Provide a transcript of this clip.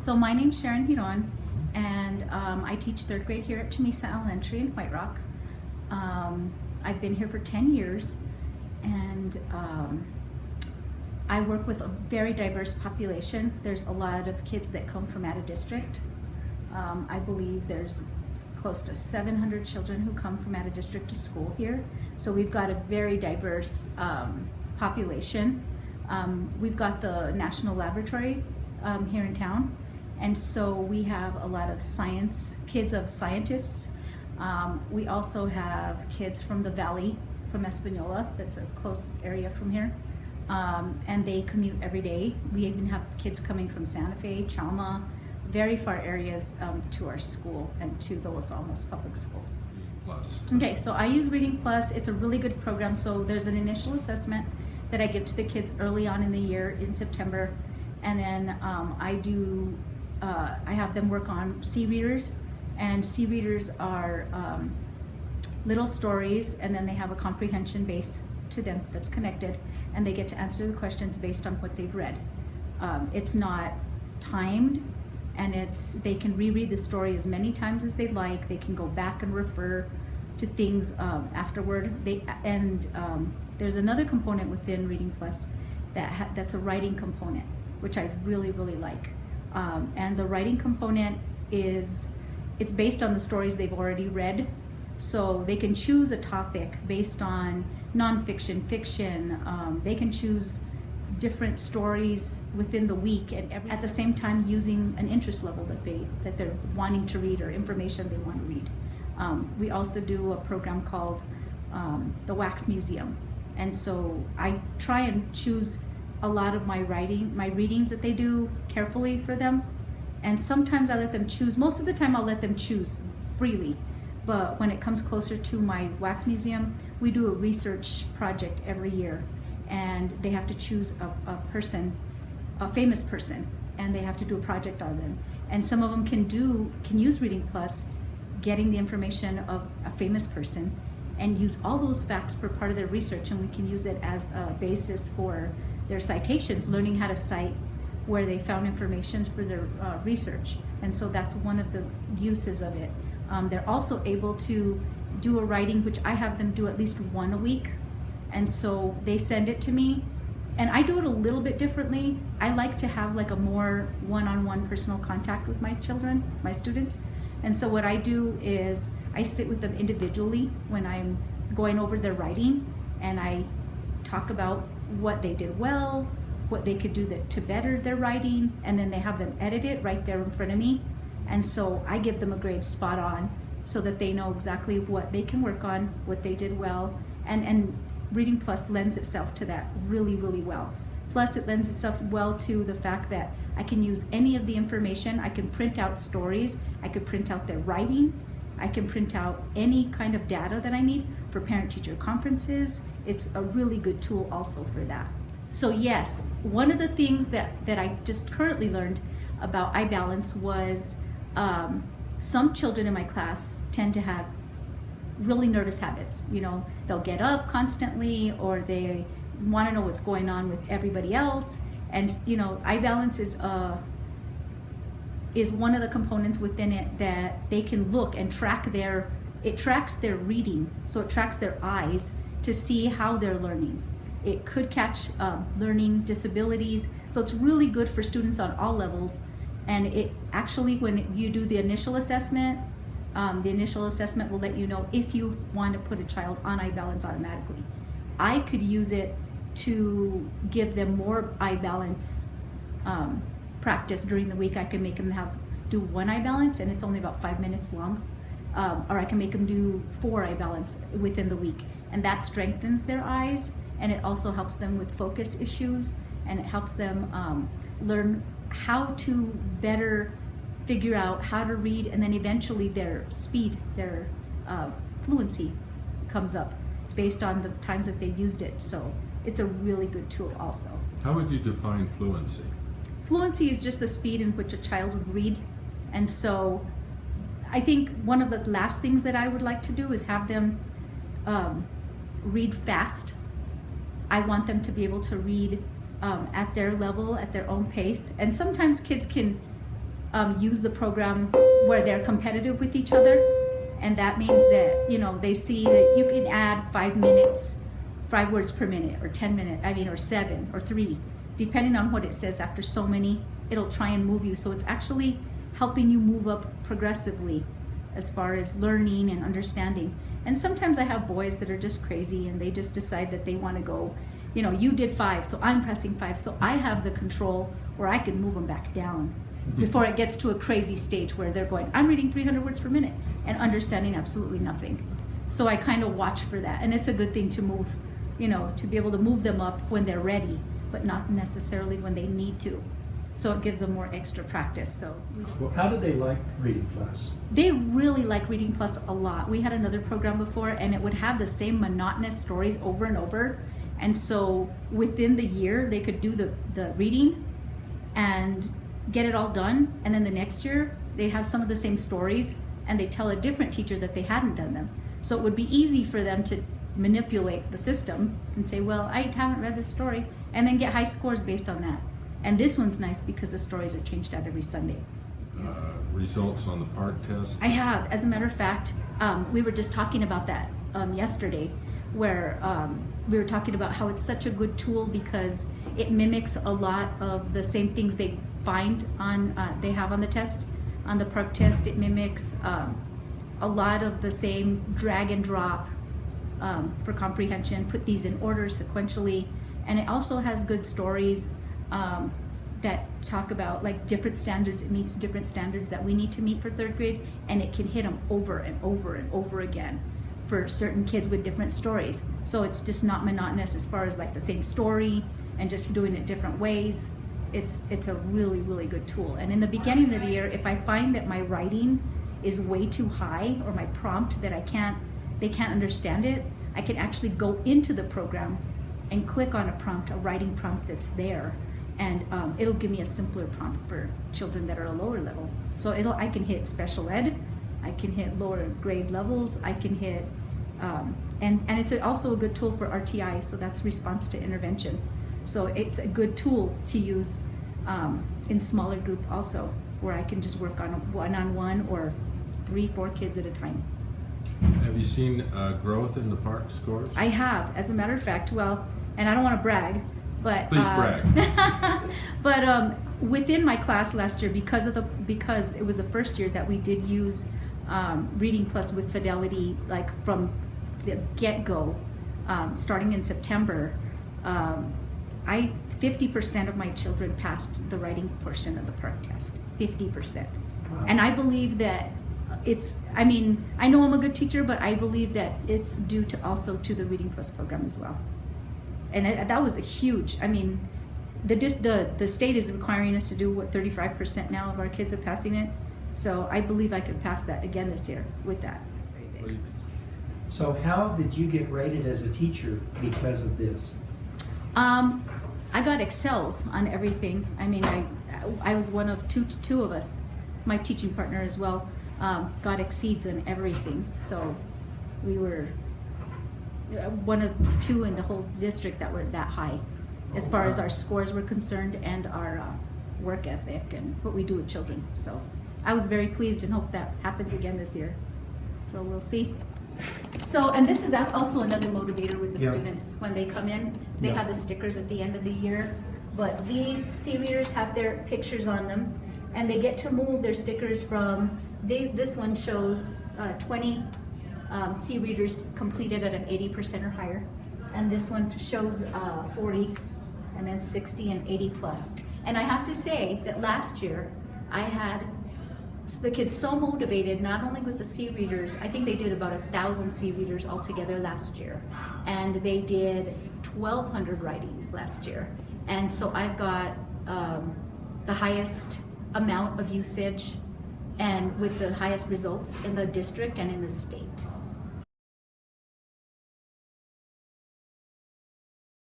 So my name's Sharon Jiron, and I teach third grade here at Chamisa Elementary in White Rock. I've been here for 10 years, and I work with a very diverse population. There's a lot of kids that come from out of district. I believe there's close to 700 children who come from out of district to school here. So we've got a very diverse population. We've got the National Laboratory here in town, and so we have a lot of kids of scientists. We also have kids from the Valley, from Espanola, that's a close area from here, and they commute every day. We even have kids coming from Santa Fe, Chalma, very far areas to our school and to the Los Alamos Public Schools. Plus. Okay, so I use Reading Plus. It's a really good program. So there's an initial assessment that I give to the kids early on in the year in September, and then I have them work on C-readers, and C-readers are little stories, and then they have a comprehension base to them that's connected, and they get to answer the questions based on what they've read. It's not timed, and they can reread the story as many times as they like. They can go back and refer to things afterward. There's another component within Reading Plus that's a writing component, which I really, really like. And the writing component it's based on the stories they've already read. So they can choose a topic based on nonfiction, fiction. They can choose different stories within the week, and at the same time using an interest level that they're wanting to read, or information they want to read. We also do a program called the Wax Museum, and so I try and choose a lot of my readings that they do carefully for them, and sometimes I let them choose. Most of the time I'll let them choose freely, but when it comes closer to my Wax Museum, we do a research project every year, and they have to choose a famous person, and they have to do a project on them. And some of them can use Reading Plus, getting the information of a famous person, and use all those facts for part of their research, and we can use it as a basis for their citations, learning how to cite where they found information for their research. And so that's one of the uses of it. They're also able to do a writing, which I have them do at least one a week. And so they send it to me, and I do it a little bit differently. I like to have like a more one-on-one personal contact with my children, my students. And so what I do is I sit with them individually when I'm going over their writing, and I talk about what they did well, what they could do to better their writing, and then they have them edit it right there in front of me. And so I give them a grade spot on, so that they know exactly what they can work on, what they did well, and Reading Plus lends itself to that really, really well. Plus, it lends itself well to the fact that I can use any of the information. I can print out stories, I could print out their writing, I can print out any kind of data that I need for parent-teacher conferences. It's a really good tool also for that. So yes, one of the things that I just currently learned about iBalance was some children in my class tend to have really nervous habits. You know, they'll get up constantly, or they want to know what's going on with everybody else. And you know, iBalance is one of the components within it that they can look and it tracks their reading, so it tracks their eyes to see how they're learning. It could catch learning disabilities, so it's really good for students on all levels. And it actually, when you do the initial assessment will let you know if you want to put a child on iBalance automatically. I could use it to give them more iBalance practice during the week. I can make them do one iBalance, and it's only about 5 minutes long. Or I can make them do 4 iBalance within the week, and that strengthens their eyes, and it also helps them with focus issues, and it helps them learn how to better figure out how to read, and then eventually their speed, their fluency comes up based on the times that they've used it. So it's a really good tool also. How would you define fluency? Fluency is just the speed in which a child would read. And so I think one of the last things that I would like to do is have them read fast. I want them to be able to read at their level, at their own pace. And sometimes kids can use the program where they're competitive with each other. And that means that, they see that you can add 5 minutes, 5 words per minute, or 10 minutes, or 7 or 3, depending on what it says. After so many, it'll try and move you. So it's actually helping you move up progressively as far as learning and understanding. And sometimes I have boys that are just crazy and they just decide that they want to go, you did 5, so I'm pressing 5. So I have the control where I can move them back down before it gets to a crazy stage where they're going, I'm reading 300 words per minute and understanding absolutely nothing. So I kind of watch for that. And it's a good thing to move, to be able to move them up when they're ready, but not necessarily when they need to. So it gives them more extra practice. So how do they like Reading Plus? They really like Reading Plus a lot. We had another program before and it would have the same monotonous stories over and over. And so within the year, they could do the reading and get it all done. And then the next year, they have some of the same stories and they tell a different teacher that they hadn't done them. So it would be easy for them to manipulate the system and say, well, I haven't read this story, and then get high scores based on that. And this one's nice because the stories are changed out every Sunday. Results on the PARC test? I have. As a matter of fact, we were just talking about that yesterday, where we were talking about how it's such a good tool because it mimics a lot of the same things they find on they have on the test, on the PARC test. It mimics a lot of the same drag and drop for comprehension. Put these in order sequentially, and it also has good stories that talk about like different standards. It meets different standards that we need to meet for 3rd grade, and it can hit them over and over and over again for certain kids with different stories. So it's just not monotonous as far as like the same story and just doing it different ways. It's a really, really good tool. And in the beginning of the year, if I find that my writing is way too high or my prompt that they can't understand it, I can actually go into the program and click on a writing prompt that's there, and it'll give me a simpler prompt for children that are a lower level. So I can hit special ed, I can hit lower grade levels, I can hit, and it's also a good tool for RTI, so that's response to intervention. So it's a good tool to use in smaller group also, where I can just work on one-on-one or 3-4 kids at a time. Have you seen growth in the PARC scores? I have, as a matter of fact. Well, and I don't want to brag, but please brag. But within my class last year, because it was the first year that we did use Reading Plus with Fidelity, like from the get-go, starting in September, 50% of my children passed the writing portion of the PARC test. 50%. Wow. And I believe that I know I'm a good teacher, but I believe that it's due to also to the Reading Plus program as well. And that was a huge, the state is requiring us to do 35% now of our kids are passing it. So I believe I can pass that again this year with that. Very big. What do you think? So how did you get rated as a teacher because of this? I got excels on everything. I was one of two of us. My teaching partner as well got exceeds on everything. So we were one of 2 in the whole district that were that high, as far as our scores were concerned and our work ethic and what we do with children. So I was very pleased and hope that happens again this year. So we'll see. So, and this is also another motivator with the students. When they come in, they have the stickers at the end of the year, but these C-readers have their pictures on them, and they get to move their stickers from, this one shows 20 C-readers completed at an 80% or higher, and this one shows 40, and then 60 and 80 plus. And I have to say that last year, I had the kids so motivated, not only with the C-readers, I think they did about 1,000 C-readers altogether last year, and they did 1,200 writings last year. And so I've got the highest amount of usage and with the highest results in the district and in the state.